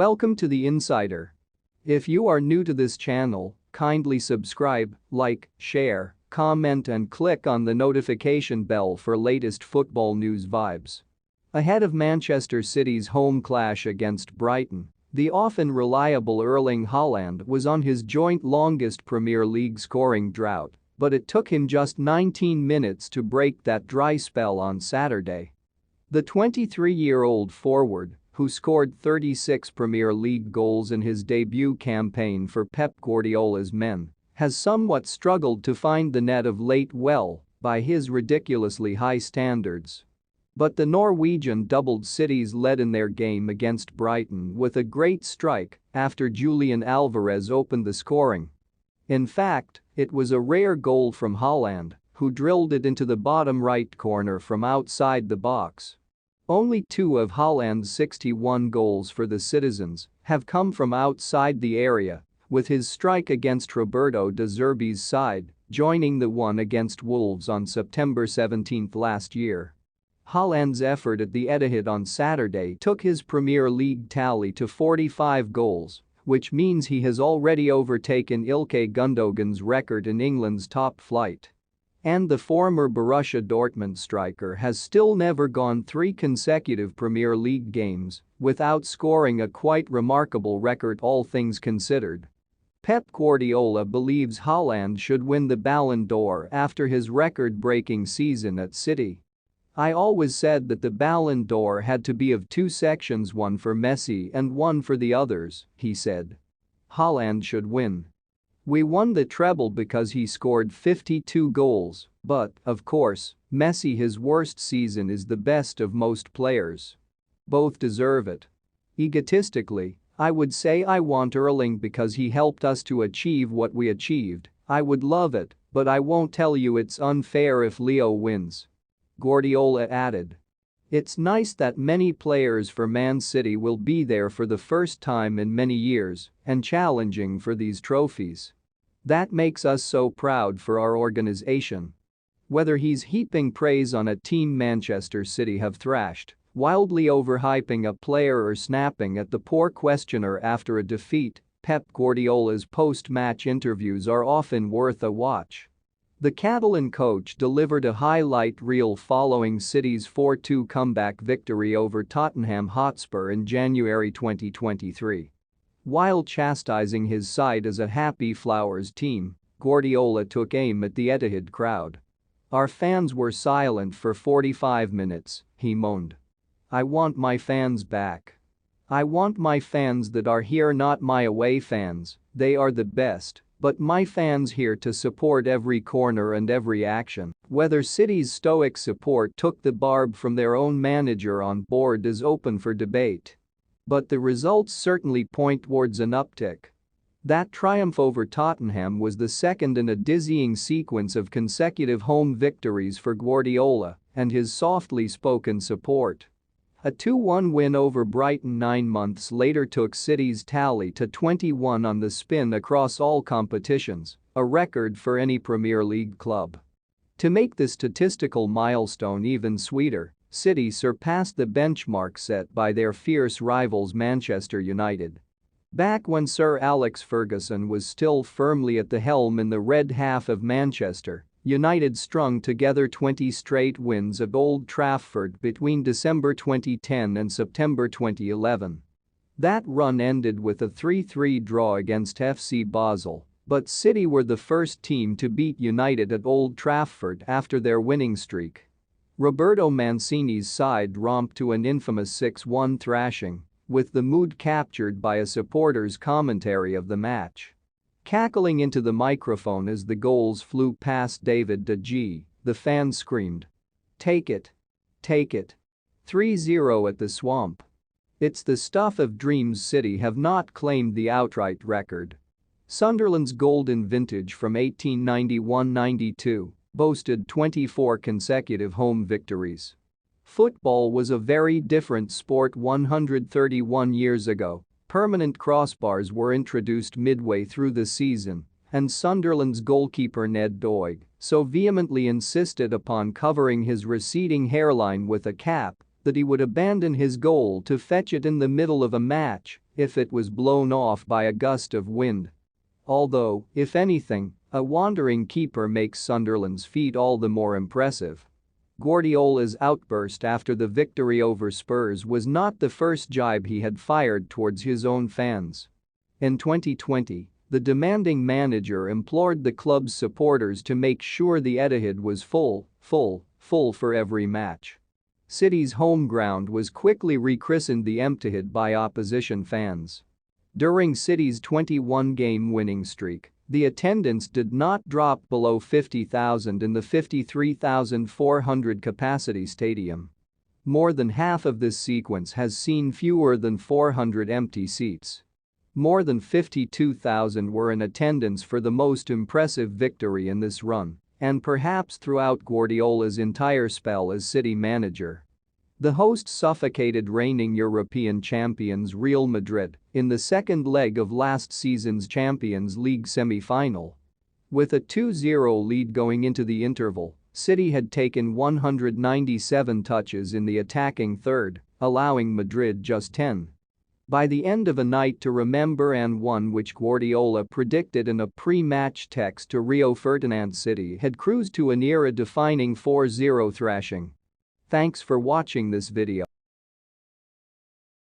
Welcome to The Insider. If you are new to this channel, kindly subscribe, like, share, comment and click on the notification bell for latest football news vibes. Ahead of Manchester City's home clash against Brighton, the often reliable Erling Haaland was on his joint longest Premier League scoring drought, but it took him just 19 minutes to break that dry spell on Saturday. The 23-year-old forward, who scored 36 Premier League goals in his debut campaign for Pep Guardiola's men, has somewhat struggled to find the net of late, by his ridiculously high standards. But the Norwegian doubled City's lead in their game against Brighton with a great strike after Julian Alvarez opened the scoring. In fact, it was a rare goal from Haaland, who drilled it into the bottom right corner from outside the box. Only 2 of Haaland's 61 goals for the citizens have come from outside the area, with his strike against Roberto De Zerbi's side joining the one against Wolves on September 17 last year. Haaland's effort at the Etihad on Saturday took his Premier League tally to 45 goals, which means he has already overtaken Ilkay Gundogan's record in England's top flight. And the former Borussia Dortmund striker has still never gone 3 consecutive Premier League games without scoring, a quite remarkable record all things considered. Pep Guardiola believes Haaland should win the Ballon d'Or after his record-breaking season at City. "I always said that the Ballon d'Or had to be of 2 sections, one for Messi and one for the others," he said. "Haaland should win. We won the treble because he scored 52 goals, but, of course, Messi, his worst season is the best of most players. Both deserve it. Egotistically, I would say I want Erling because he helped us to achieve what we achieved. I would love it, but I won't tell you it's unfair if Leo wins," Guardiola added. "It's nice that many players for Man City will be there for the first time in many years and challenging for these trophies. That makes us so proud for our organization." Whether he's heaping praise on a team Manchester City have thrashed, wildly overhyping a player or snapping at the poor questioner after a defeat, Pep Guardiola's post-match interviews are often worth a watch. The Catalan coach delivered a highlight reel following City's 4-2 comeback victory over Tottenham Hotspur in January 2023. While chastising his side as a happy flowers team, Guardiola took aim at the Etihad crowd. "Our fans were silent for 45 minutes," he moaned. "I want my fans back. I want my fans that are here, not my away fans, they are the best. But my fans here to support every corner and every action." Whether City's stoic support took the barb from their own manager on board is open for debate. But the results certainly point towards an uptick. That triumph over Tottenham was the second in a dizzying sequence of consecutive home victories for Guardiola and his softly spoken support. A 2-1 win over Brighton 9 months later took City's tally to 21 on the spin across all competitions, a record for any Premier League club. To make the statistical milestone even sweeter, City surpassed the benchmark set by their fierce rivals Manchester United. Back when Sir Alex Ferguson was still firmly at the helm in the red half of Manchester, United strung together 20 straight wins at Old Trafford between December 2010 and September 2011. That run ended with a 3-3 draw against FC Basel, but City were the first team to beat United at Old Trafford after their winning streak. Roberto Mancini's side romped to an infamous 6-1 thrashing, with the mood captured by a supporter's commentary of the match. Cackling into the microphone as the goals flew past David De Gea, the fans screamed, "Take it! Take it! 3-0 at the Swamp." It's the stuff of dreams. City have not claimed the outright record. Sunderland's golden vintage from 1891-92 boasted 24 consecutive home victories. Football was a very different sport 131 years ago. Permanent crossbars were introduced midway through the season, and Sunderland's goalkeeper Ned Doig so vehemently insisted upon covering his receding hairline with a cap that he would abandon his goal to fetch it in the middle of a match if it was blown off by a gust of wind. Although, if anything, a wandering keeper makes Sunderland's feat all the more impressive. Guardiola's outburst after the victory over Spurs was not the first jibe he had fired towards his own fans. In 2020, the demanding manager implored the club's supporters to make sure the Etihad was full for every match. City's home ground was quickly rechristened the Etihad by opposition fans. During City's 21-game winning streak, the attendance did not drop below 50,000 in the 53,400 capacity stadium. More than half of this sequence has seen fewer than 400 empty seats. More than 52,000 were in attendance for the most impressive victory in this run, and perhaps throughout Guardiola's entire spell as City manager. The hosts suffocated reigning European champions Real Madrid in the second leg of last season's Champions League semi-final. With a 2-0 lead going into the interval, City had taken 197 touches in the attacking third, allowing Madrid just 10. By the end of a night to remember and one which Guardiola predicted in a pre-match text to Rio Ferdinand, City had cruised to an era-defining 4-0 thrashing. Thanks for watching this video.